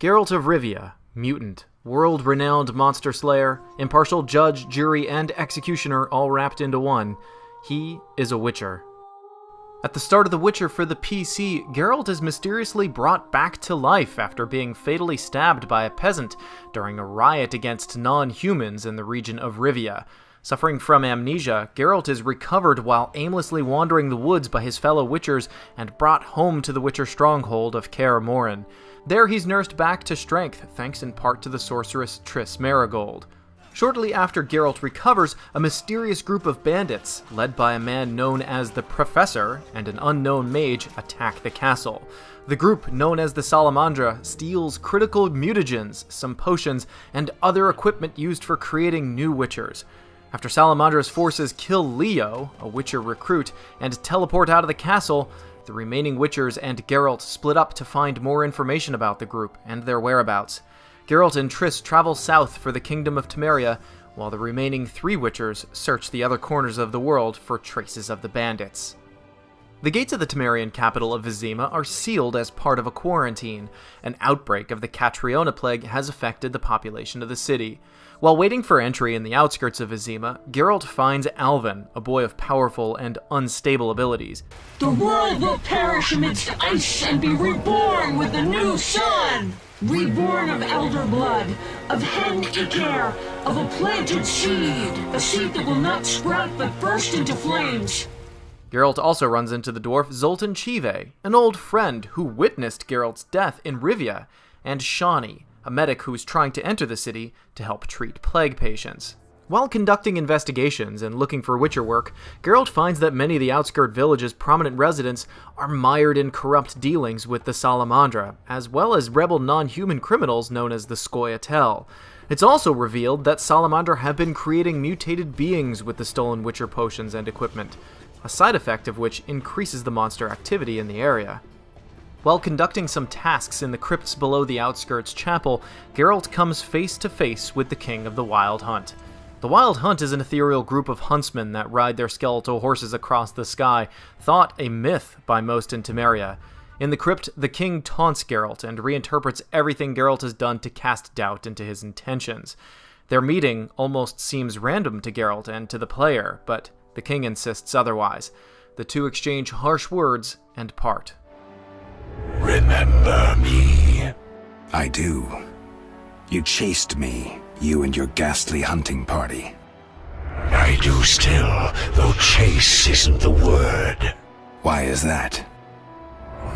Geralt of Rivia, mutant, world-renowned monster slayer, impartial judge, jury, and executioner all wrapped into one. He is a Witcher. At the start of The Witcher for the PC, Geralt is mysteriously brought back to life after being fatally stabbed by a peasant during a riot against non-humans in the region of Rivia. Suffering from amnesia, Geralt is recovered while aimlessly wandering the woods by his fellow Witchers and brought home to the Witcher stronghold of Kaer Morhen. There he's nursed back to strength, thanks in part to the sorceress Triss Merigold. Shortly after Geralt recovers, a mysterious group of bandits, led by a man known as the Professor and an unknown mage, attack the castle. The group, known as the Salamandra, steals critical mutagens, some potions, and other equipment used for creating new Witchers. After Salamandra's forces kill Leo, a Witcher recruit, and teleport out of the castle, the remaining Witchers and Geralt split up to find more information about the group and their whereabouts. Geralt and Triss travel south for the Kingdom of Temeria, while the remaining 3 Witchers search the other corners of the world for traces of the bandits. The gates of the Temerian capital of Vizima are sealed as part of a quarantine. An outbreak of the Catriona plague has affected the population of the city. While waiting for entry in the outskirts of Vizima, Geralt finds Alvin, a boy of powerful and unstable abilities. The world will perish amidst ice and be reborn with a new sun! Reborn of elder blood, of hen Iker, of a planted seed, a seed that will not sprout but burst into flames. Geralt also runs into the dwarf Zoltan Chive, an old friend who witnessed Geralt's death in Rivia, and Shani, a medic who is trying to enter the city to help treat plague patients. While conducting investigations and looking for Witcher work, Geralt finds that many of the outskirt village's prominent residents are mired in corrupt dealings with the Salamandra, as well as rebel non-human criminals known as the Scoia'tael. It's also revealed that Salamandra have been creating mutated beings with the stolen Witcher potions and equipment, a side effect of which increases the monster activity in the area. While conducting some tasks in the crypts below the outskirts chapel, Geralt comes face to face with the King of the Wild Hunt. The Wild Hunt is an ethereal group of huntsmen that ride their skeletal horses across the sky, thought a myth by most in Temeria. In the crypt, the king taunts Geralt and reinterprets everything Geralt has done to cast doubt into his intentions. Their meeting almost seems random to Geralt and to the player, but the king insists otherwise. The two exchange harsh words and part. Remember me? I do. You chased me, you and your ghastly hunting party. I do still, though chase isn't the word. Why is that?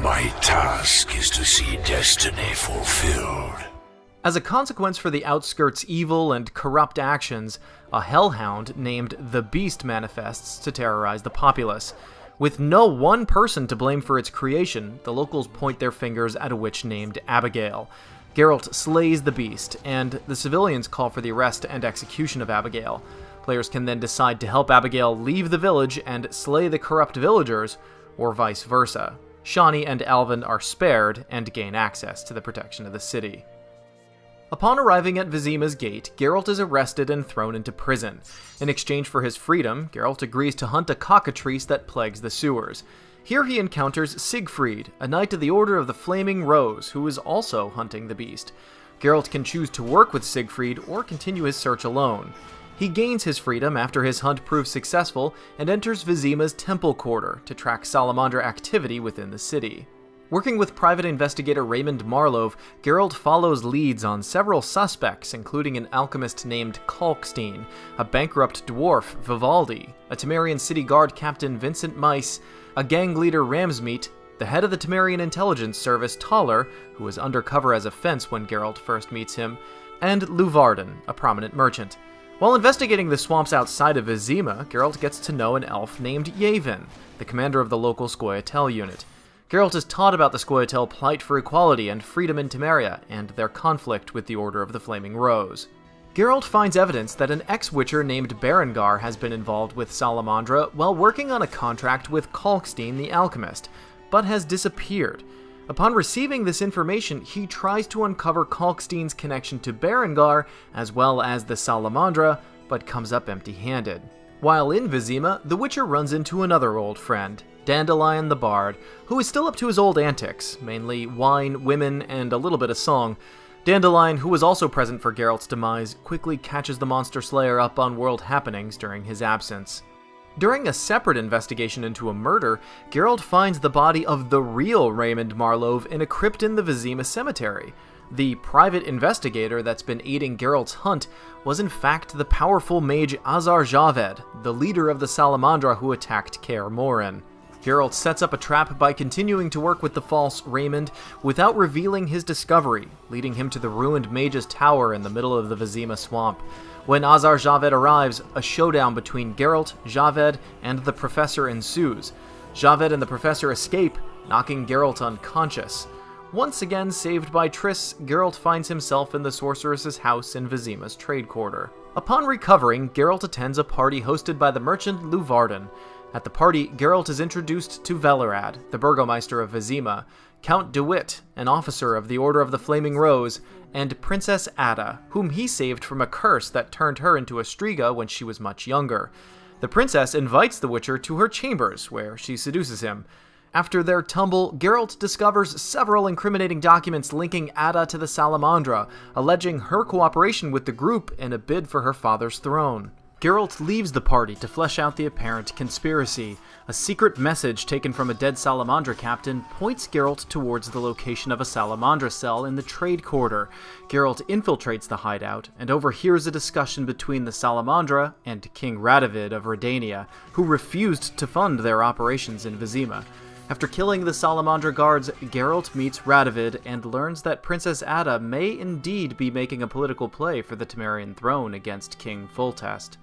My task is to see destiny fulfilled. As a consequence for the outskirts' evil and corrupt actions, a hellhound named the Beast manifests to terrorize the populace. With no one person to blame for its creation, the locals point their fingers at a witch named Abigail. Geralt slays the beast, and the civilians call for the arrest and execution of Abigail. Players can then decide to help Abigail leave the village and slay the corrupt villagers, or vice versa. Shani and Alvin are spared and gain access to the protection of the city. Upon arriving at Vizima's gate, Geralt is arrested and thrown into prison. In exchange for his freedom, Geralt agrees to hunt a cockatrice that plagues the sewers. Here he encounters Siegfried, a knight of the Order of the Flaming Rose, who is also hunting the beast. Geralt can choose to work with Siegfried or continue his search alone. He gains his freedom after his hunt proves successful and enters Vizima's temple quarter to track Salamandra activity within the city. Working with private investigator Raymond Marlove, Geralt follows leads on several suspects, including an alchemist named Kalkstein, a bankrupt dwarf, Vivaldi, a Temerian city guard captain Vincent Mice, a gang leader Ramsmeet, the head of the Temerian intelligence service Taller, who is undercover as a fence when Geralt first meets him, and Luvarden, a prominent merchant. While investigating the swamps outside of Vizima, Geralt gets to know an elf named Yavin, the commander of the local Scoia'tael unit. Geralt is taught about the Scoia'tael plight for equality and freedom in Temeria, and their conflict with the Order of the Flaming Rose. Geralt finds evidence that an ex-Witcher named Berengar has been involved with Salamandra while working on a contract with Kalkstein the alchemist, but has disappeared. Upon receiving this information, he tries to uncover Kalkstein's connection to Berengar, as well as the Salamandra, but comes up empty-handed. While in Vizima, the Witcher runs into another old friend, Dandelion the Bard, who is still up to his old antics, mainly wine, women, and a little bit of song. Dandelion, who was also present for Geralt's demise, quickly catches the Monster Slayer up on world happenings during his absence. During a separate investigation into a murder, Geralt finds the body of the real Raymond Marlove in a crypt in the Vizima cemetery. The private investigator that's been aiding Geralt's hunt was in fact the powerful mage Azar Javed, the leader of the Salamandra who attacked Kaer Morhen. Geralt sets up a trap by continuing to work with the false Raymond without revealing his discovery, leading him to the ruined mage's tower in the middle of the Vizima swamp. When Azar Javed arrives, a showdown between Geralt, Javed, and the Professor ensues. Javed and the Professor escape, knocking Geralt unconscious. Once again saved by Triss, Geralt finds himself in the sorceress's house in Vizima's trade quarter. Upon recovering, Geralt attends a party hosted by the merchant Luvarden. At the party, Geralt is introduced to Velerad, the burgomeister of Vizima, Count de Witt, an officer of the Order of the Flaming Rose, and Princess Ada, whom he saved from a curse that turned her into a Striga when she was much younger. The princess invites the Witcher to her chambers, where she seduces him. After their tumble, Geralt discovers several incriminating documents linking Ada to the Salamandra, alleging her cooperation with the group in a bid for her father's throne. Geralt leaves the party to flesh out the apparent conspiracy. A secret message taken from a dead Salamandra captain points Geralt towards the location of a Salamandra cell in the trade quarter. Geralt infiltrates the hideout and overhears a discussion between the Salamandra and King Radovid of Redania, who refused to fund their operations in Vizima. After killing the Salamandra guards, Geralt meets Radovid and learns that Princess Ada may indeed be making a political play for the Temerian throne against King Foltest.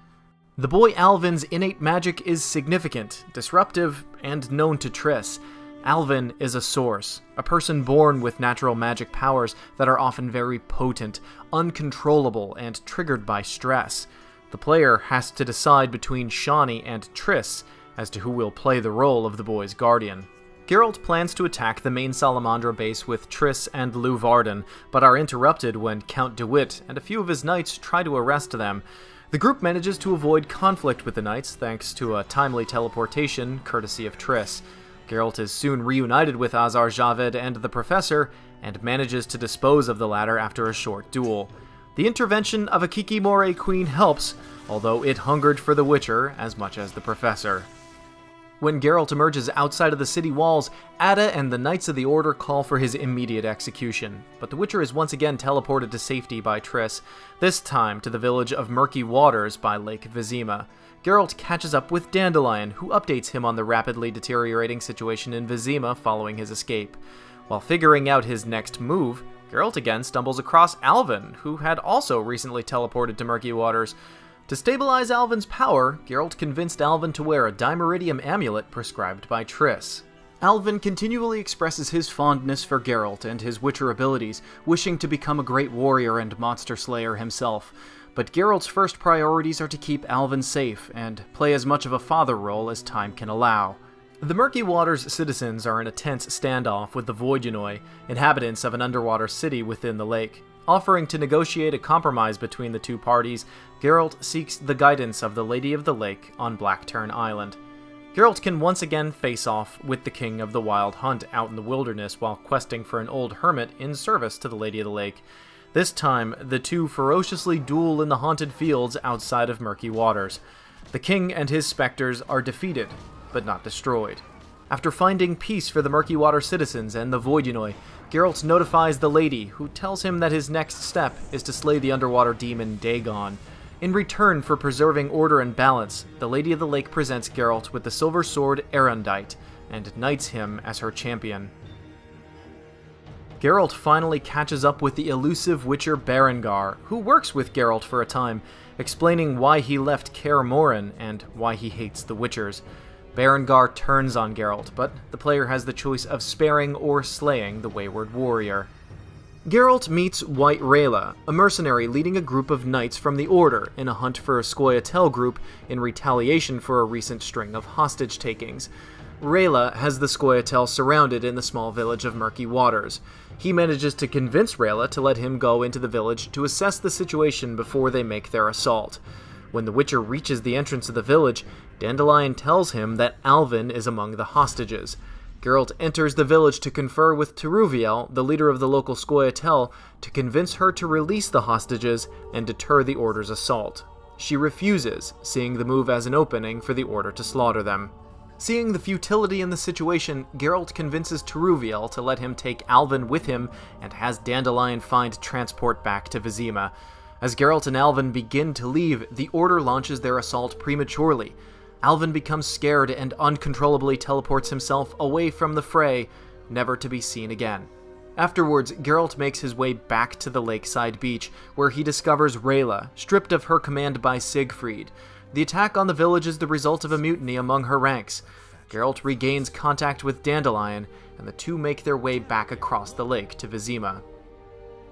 The boy Alvin's innate magic is significant, disruptive, and known to Triss. Alvin is a source, a person born with natural magic powers that are often very potent, uncontrollable, and triggered by stress. The player has to decide between Shani and Triss as to who will play the role of the boy's guardian. Geralt plans to attack the main Salamandra base with Triss and Luvarden, but are interrupted when Count de Witt and a few of his knights try to arrest them. The group manages to avoid conflict with the knights thanks to a timely teleportation courtesy of Triss. Geralt is soon reunited with Azar Javed and the Professor, and manages to dispose of the latter after a short duel. The intervention of a Kikimore queen helps, although it hungered for the Witcher as much as the Professor. When Geralt emerges outside of the city walls, Ada and the Knights of the Order call for his immediate execution, but the Witcher is once again teleported to safety by Triss, this time to the village of Murky Waters by Lake Vizima. Geralt catches up with Dandelion, who updates him on the rapidly deteriorating situation in Vizima following his escape. While figuring out his next move, Geralt again stumbles across Alvin, who had also recently teleported to Murky Waters. To stabilize Alvin's power, Geralt convinced Alvin to wear a Dimeridium amulet prescribed by Triss. Alvin continually expresses his fondness for Geralt and his Witcher abilities, wishing to become a great warrior and monster slayer himself. But Geralt's first priorities are to keep Alvin safe and play as much of a father role as time can allow. The Murky Waters citizens are in a tense standoff with the Voidunoi, inhabitants of an underwater city within the lake. Offering to negotiate a compromise between the two parties, Geralt seeks the guidance of the Lady of the Lake on Blackturn Island. Geralt can once again face off with the King of the Wild Hunt out in the wilderness while questing for an old hermit in service to the Lady of the Lake. This time, the two ferociously duel in the haunted fields outside of Murky Waters. The king and his specters are defeated, but not destroyed. After finding peace for the Murky Water citizens and the Voidunoi, Geralt notifies the lady, who tells him that his next step is to slay the underwater demon Dagon. In return for preserving order and balance, the Lady of the Lake presents Geralt with the silver sword Erendite, and knights him as her champion. Geralt finally catches up with the elusive Witcher Berengar, who works with Geralt for a time, explaining why he left Kaer Morhen and why he hates the Witchers. Berengar turns on Geralt, but the player has the choice of sparing or slaying the wayward warrior. Geralt meets White Rayla, a mercenary leading a group of knights from the Order in a hunt for a Scoia'tael group in retaliation for a recent string of hostage takings. Rayla has the Scoia'tael surrounded in the small village of Murky Waters. He manages to convince Rayla to let him go into the village to assess the situation before they make their assault. When the Witcher reaches the entrance of the village, Dandelion tells him that Alvin is among the hostages. Geralt enters the village to confer with Teruviel, the leader of the local Scoia'tael, to convince her to release the hostages and deter the Order's assault. She refuses, seeing the move as an opening for the Order to slaughter them. Seeing the futility in the situation, Geralt convinces Teruviel to let him take Alvin with him and has Dandelion find transport back to Vizima. As Geralt and Alvin begin to leave, the Order launches their assault prematurely. Alvin becomes scared and uncontrollably teleports himself away from the fray, never to be seen again. Afterwards, Geralt makes his way back to the lakeside beach, where he discovers Rayla, stripped of her command by Siegfried. The attack on the village is the result of a mutiny among her ranks. Geralt regains contact with Dandelion, and the two make their way back across the lake to Vizima.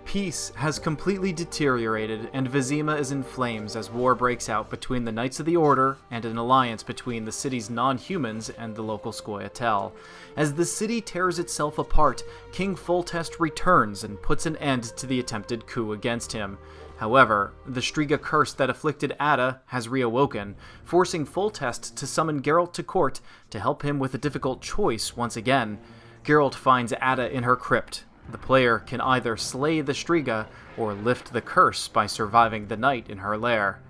Peace has completely deteriorated, and Vizima is in flames as war breaks out between the Knights of the Order and an alliance between the city's non-humans and the local Scoia'tael. As the city tears itself apart, King Foltest returns and puts an end to the attempted coup against him. However, the Striga curse that afflicted Ada has reawoken, forcing Foltest to summon Geralt to court to help him with a difficult choice once again. Geralt finds Ada in her crypt. The player can either slay the Striga or lift the curse by surviving the night in her lair.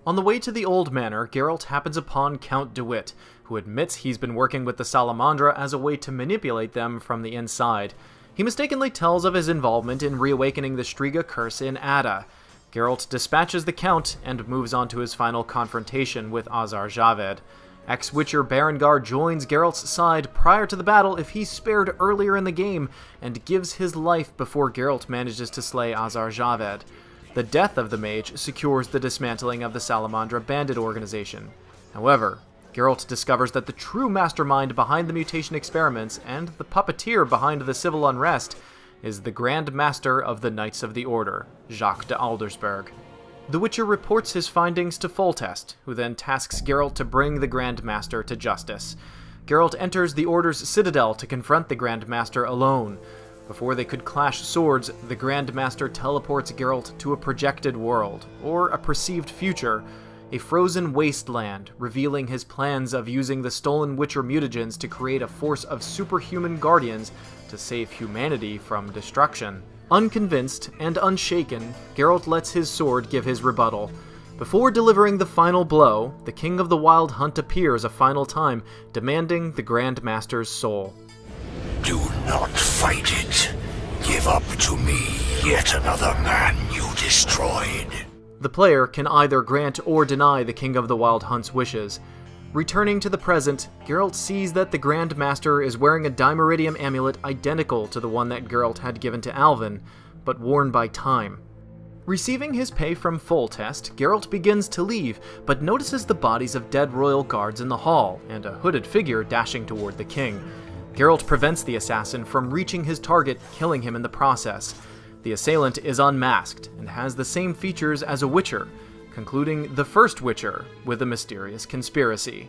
On the way to the Old Manor, Geralt happens upon Count DeWitt, who admits he's been working with the Salamandra as a way to manipulate them from the inside. He mistakenly tells of his involvement in reawakening the Striga curse in Ada. Geralt dispatches the Count and moves on to his final confrontation with Azar Javed. Ex-Witcher Berengar joins Geralt's side prior to the battle if he's spared earlier in the game, and gives his life before Geralt manages to slay Azar Javed. The death of the mage secures the dismantling of the Salamandra bandit organization. However, Geralt discovers that the true mastermind behind the mutation experiments and the puppeteer behind the civil unrest is the Grand Master of the Knights of the Order, Jacques de Aldersberg. The Witcher reports his findings to Foltest, who then tasks Geralt to bring the Grand Master to justice. Geralt enters the Order's citadel to confront the Grand Master alone. Before they could clash swords, the Grand Master teleports Geralt to a projected world, or a perceived future, a frozen wasteland, revealing his plans of using the stolen Witcher mutagens to create a force of superhuman guardians to save humanity from destruction. Unconvinced and unshaken, Geralt lets his sword give his rebuttal. Before delivering the final blow, the King of the Wild Hunt appears a final time, demanding the Grand Master's soul. Do not fight it. Give up to me yet another man you destroyed. The player can either grant or deny the King of the Wild Hunt's wishes. Returning to the present, Geralt sees that the Grand Master is wearing a Dimeridium amulet identical to the one that Geralt had given to Alvin, but worn by time. Receiving his pay from Foltest, Geralt begins to leave, but notices the bodies of dead royal guards in the hall, and a hooded figure dashing toward the king. Geralt prevents the assassin from reaching his target, killing him in the process. The assailant is unmasked, and has the same features as a Witcher, concluding the first Witcher with a mysterious conspiracy.